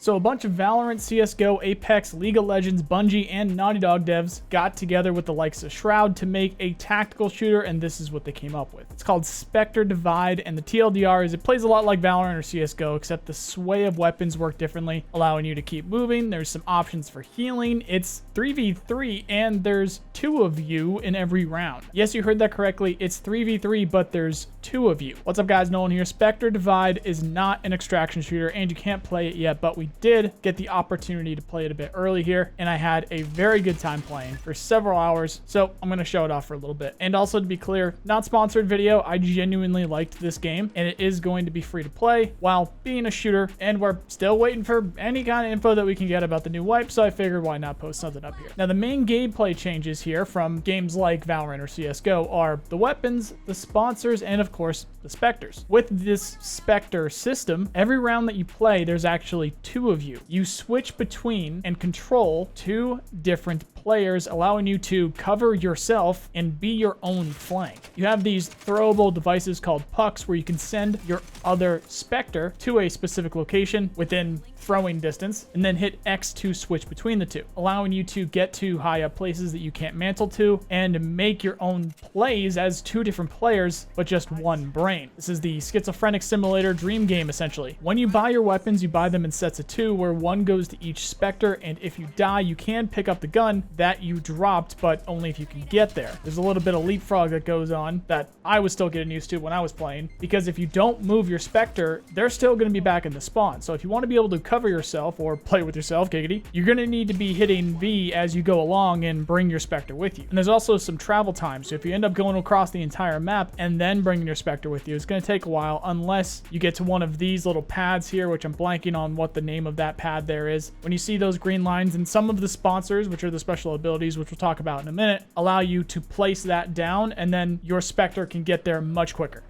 So a bunch of Valorant, CSGO, Apex, League of Legends, Bungie, and Naughty Dog devs got together with the likes of Shroud to make a tactical shooter, and this is what they came up with. It's called Spectre Divide, and the TLDR is it plays a lot like Valorant or CSGO, except the sway of weapons work differently, allowing you to keep moving. There's some options for healing. It's 3v3, and there's 2 of you in every round. Yes, you heard that correctly. It's 3v3, but there's 2 of you. What's up, guys? Nolan here. Spectre Divide is not an extraction shooter, and you can't play it yet, but we did get the opportunity to play it a bit early here, and I had a very good time playing for several hours, so I'm going to show it off for a little bit. And also, to be clear, not sponsored video. I genuinely liked this game, and it is going to be free to play while being a shooter, and we're still waiting for any kind of info that we can get about the new wipe, so I figured why not post something up here. Now, the main gameplay changes here from games like Valorant or CSGO are the weapons, the sponsors, and of course, the Spectres. With this Spectre system, every round that you play, there's actually 2 of you. You switch between and control 2 different players, allowing you to cover yourself and be your own flank. You have these throwable devices called pucks where you can send your other Spectre to a specific location within throwing distance and then hit X to switch between the 2, allowing you to get to high up places that you can't mantle to and make your own plays as 2 different players, but just one brain. This is the schizophrenic simulator dream game, essentially. When you buy your weapons, you buy them in sets of 2 where 1 goes to each Spectre, and if you die, you can pick up the gun that you dropped, but only if you can get there. There's a little bit of leapfrog that goes on that I was still getting used to when I was playing, because if you don't move your Spectre, they're still going to be back in the spawn. So if you want to be able to cover yourself or play with yourself, giggity, you're going to need to be hitting V as you go along and bring your Spectre with you. And there's also some travel time. So if you end up going across the entire map and then bringing your Spectre with you, it's going to take a while unless you get to one of these little pads here, which I'm blanking on what the name of that pad there is. When you see those green lines, and some of the sponsors, which are the special abilities, which we'll talk about in a minute, allow you to place that down, and then your Spectre can get there much quicker.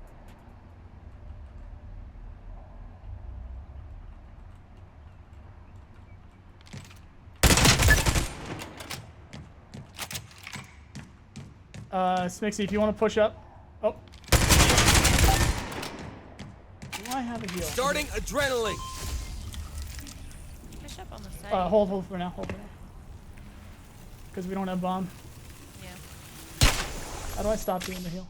Smixy, if you want to push up. Oh. Do I have a heal? Starting adrenaline. Push up on the side. Hold for now. Hold for now. Because we don't have bomb. Yeah. How do I stop doing the heal?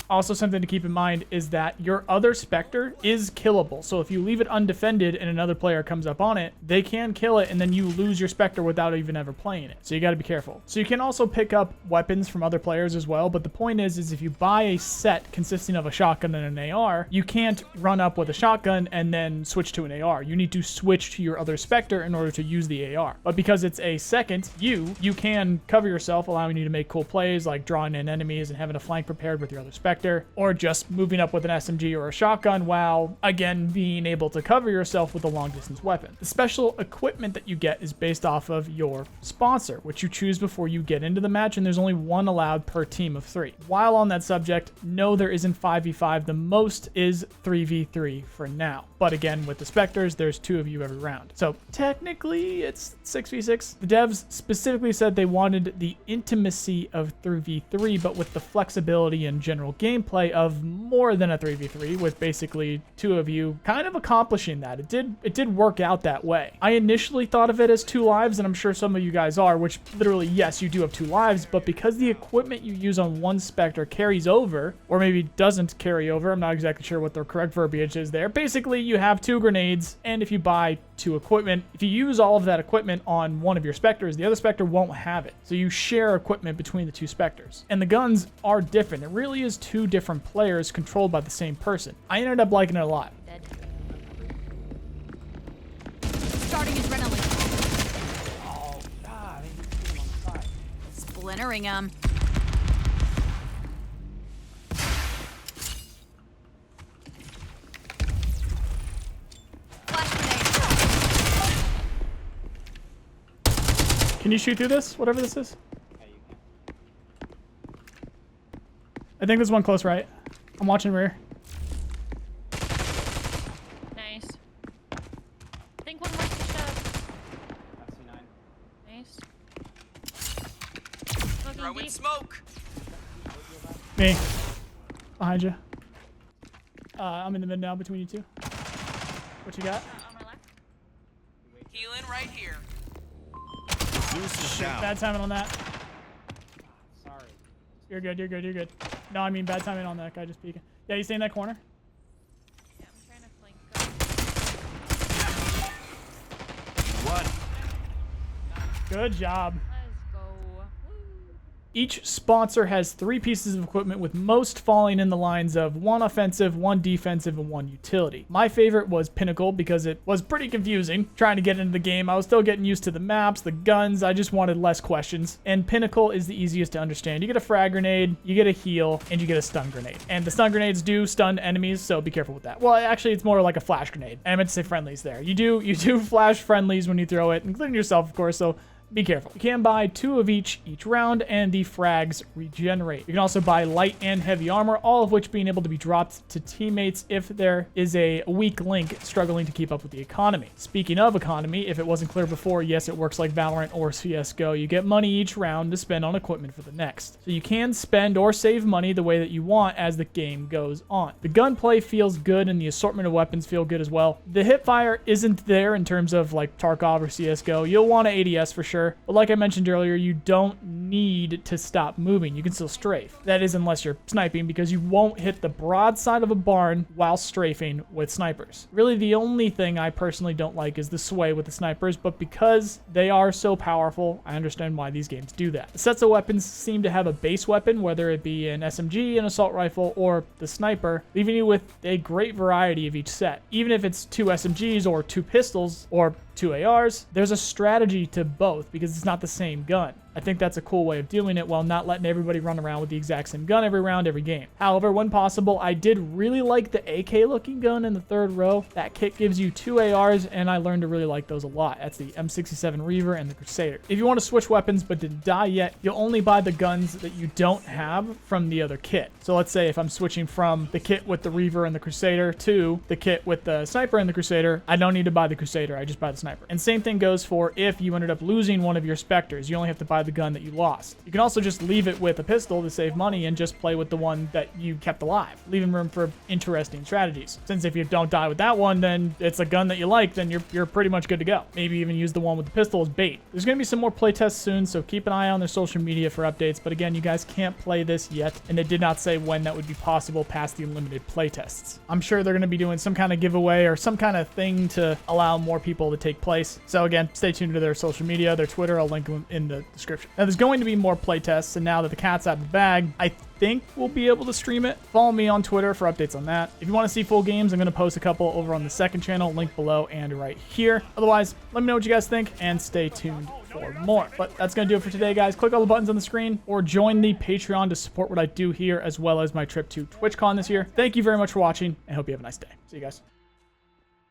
Also, something to keep in mind is that your other Spectre is killable. So if you leave it undefended and another player comes up on it, they can kill it, and then you lose your Spectre without even ever playing it. So you got to be careful. So you can also pick up weapons from other players as well. But the point is if you buy a set consisting of a shotgun and an AR, you can't run up with a shotgun and then switch to an AR. You need to switch to your other Spectre in order to use the AR. But because it's a second, you can cover yourself, allowing you to make cool plays like drawing in enemies and having a flank prepared with your other Spectre, or just moving up with an SMG or a shotgun while, again, being able to cover yourself with a long-distance weapon. The special equipment that you get is based off of your sponsor, which you choose before you get into the match, and there's only 1 allowed per team of 3. While on that subject, no, there isn't 5v5. The most is 3v3 for now. But again, with the Spectres, there's 2 of you every round. So technically, it's 6v6. The devs specifically said they wanted the intimacy of 3v3, but with the flexibility and general gameplay of more than a 3v3, with basically 2 of you kind of accomplishing that. It did work out that way. I initially thought of it as 2 lives, and I'm sure some of you guys are, which literally, yes, you do have 2 lives, but because the equipment you use on one Spectre carries over, or maybe doesn't carry over, I'm not exactly sure what the correct verbiage is there. Basically, you have 2 grenades, and if you buy 2 equipment, if you use all of that equipment on one of your Spectres, the other Spectre won't have it. So you share equipment between the 2 Spectres. And the guns are different. It really is 2 different players controlled by the same person. I ended up liking it a lot. Dead. Starting adrenaline. Oh, God. I need to put him on the side. Splintering him. Can you shoot through this? Whatever this is? I think there's one close right. I'm watching rear. Nice. I think one more to shove. Nice. Smoking Throw in deep. smoke. Me. Behind you. I'm in the mid now between you two. What you got? On my left. Healing right here. Bad timing on that. Sorry. You're good, you're good, you're good. No, I mean bad timing on that guy just peeking. Yeah, you stay in that corner? Yeah, I'm trying to flank. One. Good job. Let's go. Woo. Each sponsor has 3 pieces of equipment, with most falling in the lines of 1 offensive, 1 defensive, and 1 utility. My favorite was Pinnacle because it was pretty confusing trying to get into the game. I was still getting used to the maps, the guns. I just wanted less questions. And Pinnacle is the easiest to understand. You get a frag grenade, you get a heal, and you get a stun grenade. And the stun grenades do stun enemies, so be careful with that. Well, actually, it's more like a flash grenade. I meant to say friendlies there. You do flash friendlies when you throw it, including yourself, of course, so be careful. You can buy 2 of each round, and the frags regenerate. You can also buy light and heavy armor, all of which being able to be dropped to teammates if there is a weak link struggling to keep up with the economy. Speaking of economy, if it wasn't clear before, yes, it works like Valorant or CSGO. You get money each round to spend on equipment for the next. So you can spend or save money the way that you want as the game goes on. The gunplay feels good, and the assortment of weapons feel good as well. The hipfire isn't there in terms of like Tarkov or CSGO. You'll want an ADS for sure. But like I mentioned earlier, you don't need to stop moving. You can still strafe. That is unless you're sniping, because you won't hit the broadside of a barn while strafing with snipers. Really, the only thing I personally don't like is the sway with the snipers, but because they are so powerful, I understand why these games do that. The sets of weapons seem to have a base weapon, whether it be an SMG, an assault rifle, or the sniper, leaving you with a great variety of each set. Even if it's 2 SMGs or 2 pistols or 2 ARs, there's a strategy to both because it's not the same gun. I think that's a cool way of doing it while not letting everybody run around with the exact same gun every round, every game. However, when possible, I did really like the AK looking gun in the 3rd row. That kit gives you 2 ARs, and I learned to really like those a lot. That's the M67 Reaver and the Crusader. If you want to switch weapons but didn't die yet, you'll only buy the guns that you don't have from the other kit. So let's say if I'm switching from the kit with the Reaver and the Crusader to the kit with the Sniper and the Crusader, I don't need to buy the Crusader, I just buy the Sniper. And same thing goes for if you ended up losing one of your Spectres. You only have to buy the gun that you lost. You can also just leave it with a pistol to save money and just play with the one that you kept alive, leaving room for interesting strategies. Since if you don't die with that one, then it's a gun that you like, then you're pretty much good to go. Maybe even use the one with the pistol as bait. There's going to be some more playtests soon, so keep an eye on their social media for updates. But again, you guys can't play this yet, and they did not say when that would be possible past the unlimited playtests. I'm sure they're going to be doing some kind of giveaway or some kind of thing to allow more people to take place. So again, stay tuned to their social media, their Twitter. I'll link them in the description. Now, there's going to be more playtests, and now that the cat's out of the bag, I think we'll be able to stream it. Follow me on Twitter for updates on that. If you want to see full games, I'm going to post a couple over on the 2nd channel, link below and right here. Otherwise, let me know what you guys think, and stay tuned for more. But that's going to do it for today, guys. Click all the buttons on the screen or join the Patreon to support what I do here, as well as my trip to TwitchCon this year. Thank you very much for watching, and hope you have a nice day. See you guys.